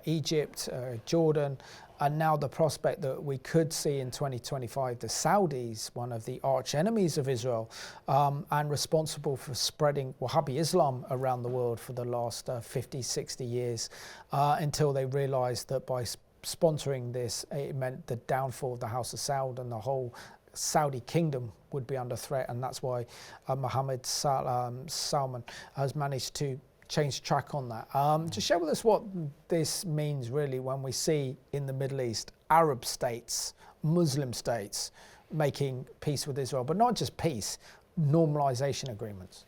Egypt, Jordan, and now the prospect that we could see in 2025 the Saudis, one of the arch enemies of Israel, and responsible for spreading Wahhabi Islam around the world for the last 50, 60 years, until they realized that by sponsoring this, it meant the downfall of the House of Saud and the whole Saudi kingdom would be under threat, and that's why Mohammed Salman has managed to change track on that. Just share with us what this means really when we see in the Middle East Arab states, Muslim states making peace with Israel, but not just peace, normalization agreements.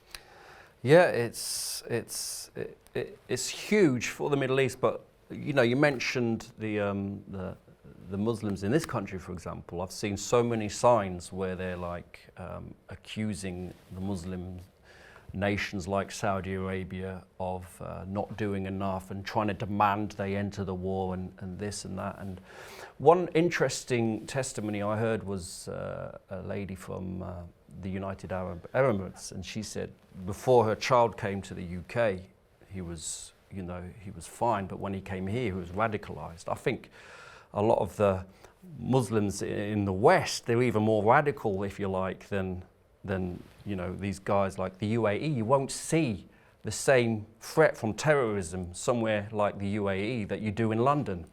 Yeah, it's huge for the Middle East, but you know, you mentioned the Muslims in this country, for example. I've seen so many signs where they're like accusing the Muslim nations like Saudi Arabia of not doing enough and trying to demand they enter the war and this and that. And one interesting testimony I heard was a lady from the United Arab Emirates, and she said before her child came to the UK, he was fine, but when he came here, he was radicalized. I think a lot of the Muslims in the West, they're even more radical, if you like, than you know, these guys like the UAE. You won't see the same threat from terrorism somewhere like the UAE that you do in London.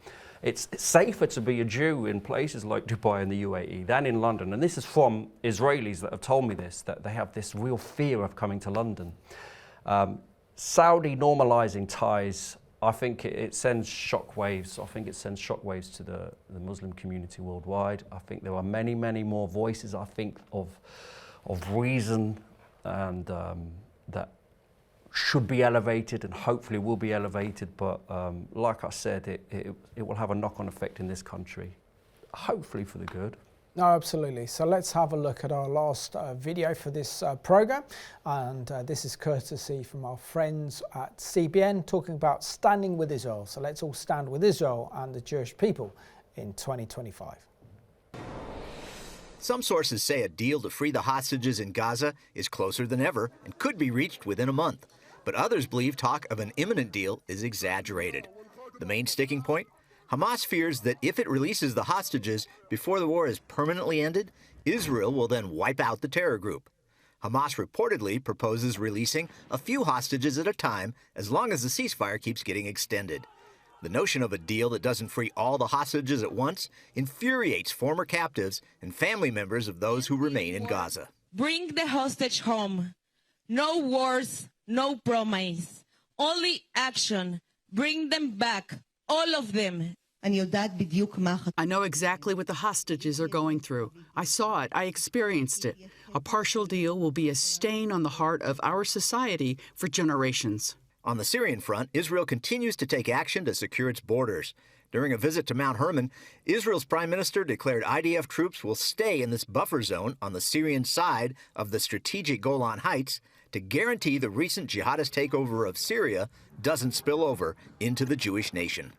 It's safer to be a Jew in places like Dubai and the UAE than in London. And this is from Israelis that have told me this, that they have this real fear of coming to London. Saudi normalizing ties, I think it sends shockwaves. I think it sends shockwaves to the Muslim community worldwide. I think there are many, many more voices, I think, of reason and that should be elevated and hopefully will be elevated. But like I said, it will have a knock-on effect in this country, hopefully for the good. No, absolutely. So let's have a look at our last video for this program. And this is courtesy from our friends at CBN talking about standing with Israel. So let's all stand with Israel and the Jewish people in 2025. Some sources say a deal to free the hostages in Gaza is closer than ever and could be reached within a month. But others believe talk of an imminent deal is exaggerated. The main sticking point? Hamas fears that if it releases the hostages before the war is permanently ended, Israel will then wipe out the terror group. Hamas reportedly proposes releasing a few hostages at a time as long as the ceasefire keeps getting extended. The notion of a deal that doesn't free all the hostages at once infuriates former captives and family members of those who remain in Gaza. Bring the hostage home. No wars, no promise. Only action. Bring them back. All of them. I know exactly what the hostages are going through. I saw it. I experienced it. A partial deal will be a stain on the heart of our society for generations. On the Syrian front, Israel continues to take action to secure its borders. During a visit to Mount Hermon, Israel's prime minister declared IDF troops will stay in this buffer zone on the Syrian side of the strategic Golan Heights to guarantee the recent jihadist takeover of Syria doesn't spill over into the Jewish nation.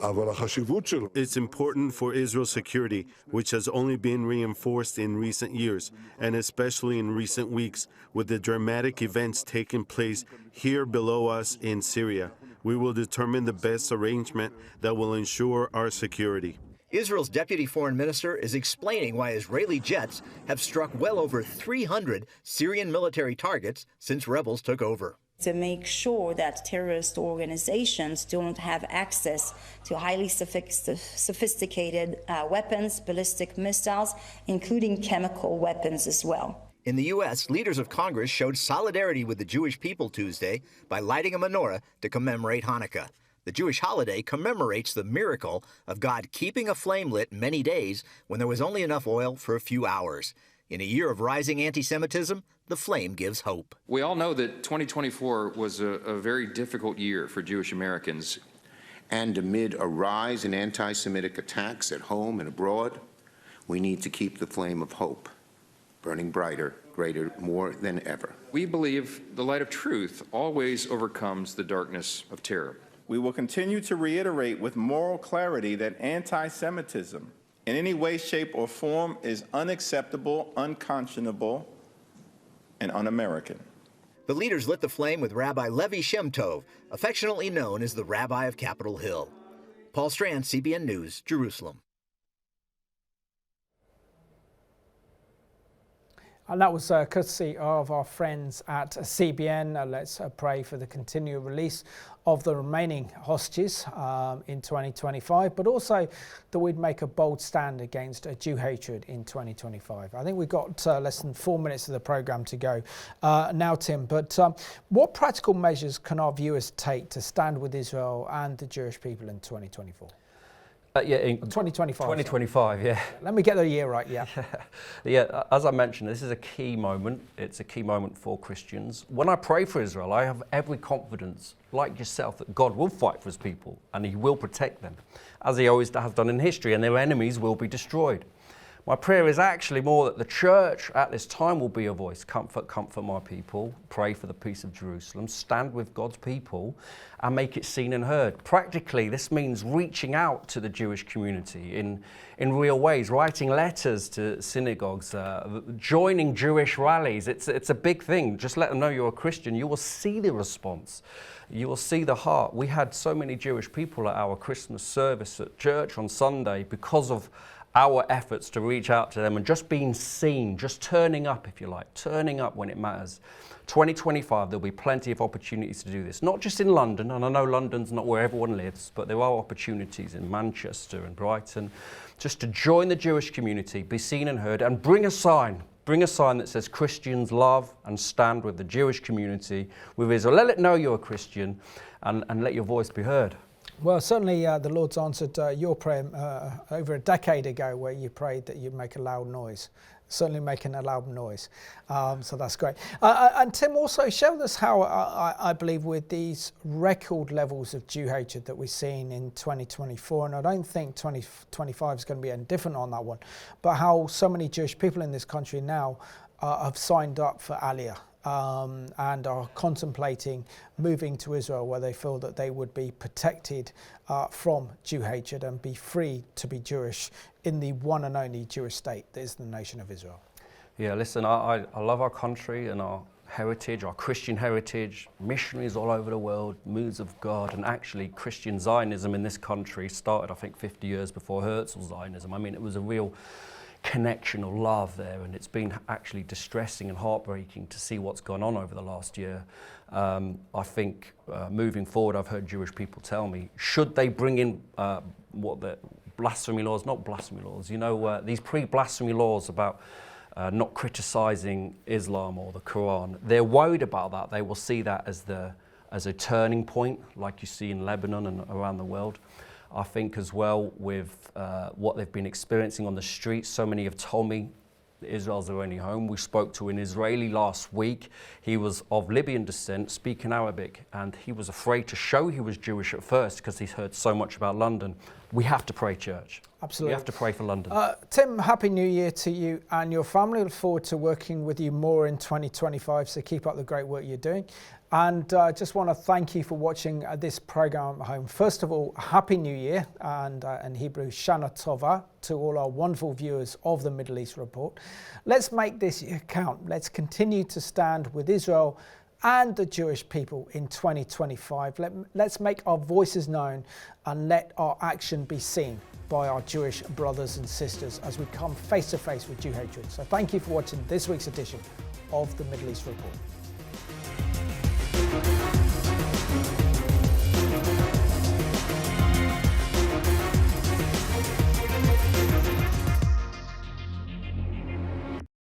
It's important for Israel's security, which has only been reinforced in recent years, and especially in recent weeks, with the dramatic events taking place here below us in Syria. We will determine the best arrangement that will ensure our security. Israel's deputy foreign minister is explaining why Israeli jets have struck well over 300 Syrian military targets since rebels took over. To make sure that terrorist organizations don't have access to highly sophisticated weapons, ballistic missiles, including chemical weapons as well. In the U.S., leaders of Congress showed solidarity with the Jewish people Tuesday by lighting a menorah to commemorate Hanukkah. The Jewish holiday commemorates the miracle of God keeping a flame lit many days when there was only enough oil for a few hours. In a year of rising anti-Semitism, the flame gives hope. We all know that 2024 was a very difficult year for Jewish Americans. And amid a rise in anti-Semitic attacks at home and abroad, we need to keep the flame of hope burning brighter, greater, more than ever. We believe the light of truth always overcomes the darkness of terror. We will continue to reiterate with moral clarity that anti-Semitism in any way, shape, or form is unacceptable, unconscionable, and un-American. The leaders lit the flame with Rabbi Levi Shem Tov, affectionately known as the Rabbi of Capitol Hill. Paul Strand, CBN News, Jerusalem. And that was courtesy of our friends at CBN. Let's pray for the continued release of the remaining hostages in 2025, but also that we'd make a bold stand against Jew hatred in 2025. I think we've got less than 4 minutes of the programme to go now, Tim. But what practical measures can our viewers take to stand with Israel and the Jewish people in 2024? In 2025. 2025, yeah. Let me get the year right, yeah. Yeah, as I mentioned, this is a key moment. It's a key moment for Christians. When I pray for Israel, I have every confidence, like yourself, that God will fight for his people and he will protect them, as he always has done in history, and their enemies will be destroyed. My prayer is actually more that the church at this time will be a voice. Comfort my people. Pray for the peace of Jerusalem. Stand with God's people and make it seen and heard. Practically, this means reaching out to the Jewish community in real ways, writing letters to synagogues, joining Jewish rallies. It's a big thing. Just let them know you're a Christian. You will see the response. You will see the heart. We had so many Jewish people at our Christmas service at church on Sunday because of our efforts to reach out to them and just being seen, just turning up, if you like, turning up when it matters. 2025, there'll be plenty of opportunities to do this, not just in London, and I know London's not where everyone lives, but there are opportunities in Manchester and Brighton, just to join the Jewish community, be seen and heard, and bring a sign that says Christians love and stand with the Jewish community, with Israel. Let it know you're a Christian and let your voice be heard. Well, certainly the Lord's answered your prayer over a decade ago, where you prayed that you'd make a loud noise. Certainly making a loud noise. So that's great. And Tim, also share with us how I believe with these record levels of Jew hatred that we're seeing in 2024, and I don't think 2025 is going to be any different on that one, but how so many Jewish people in this country now have signed up for Aliyah. And are contemplating moving to Israel, where they feel that they would be protected from Jew hatred and be free to be Jewish in the one and only Jewish state that is the nation of Israel. Yeah, listen, I love our country and our heritage, our Christian heritage, missionaries all over the world, moves of God, and actually Christian Zionism in this country started, I think, 50 years before Herzl's Zionism. I mean, it was a real connection or love there, and it's been actually distressing and heartbreaking to see what's gone on over the last year. I think moving forward, I've heard Jewish people tell me, should they bring in what the blasphemy laws, not blasphemy laws, these pre-blasphemy laws about not criticising Islam or the Quran, they're worried about that. They will see that as a turning point, like you see in Lebanon and around the world. I think as well with what they've been experiencing on the streets, so many have told me Israel's their only home. We spoke to an Israeli last week. He was of Libyan descent, speaking Arabic, and he was afraid to show he was Jewish at first because he's heard so much about London. We have to pray, church. Absolutely. We have to pray for London. Tim, Happy New Year to you and your family. Look forward to working with you more in 2025, so keep up the great work you're doing. And I just want to thank you for watching this program at home. First of all, Happy New Year, and in Hebrew, Shana Tova, to all our wonderful viewers of the Middle East Report. Let's make this year count. Let's continue to stand with Israel and the Jewish people in 2025. Let's make our voices known and let our action be seen by our Jewish brothers and sisters as we come face to face with Jew hatred. So thank you for watching this week's edition of the Middle East Report.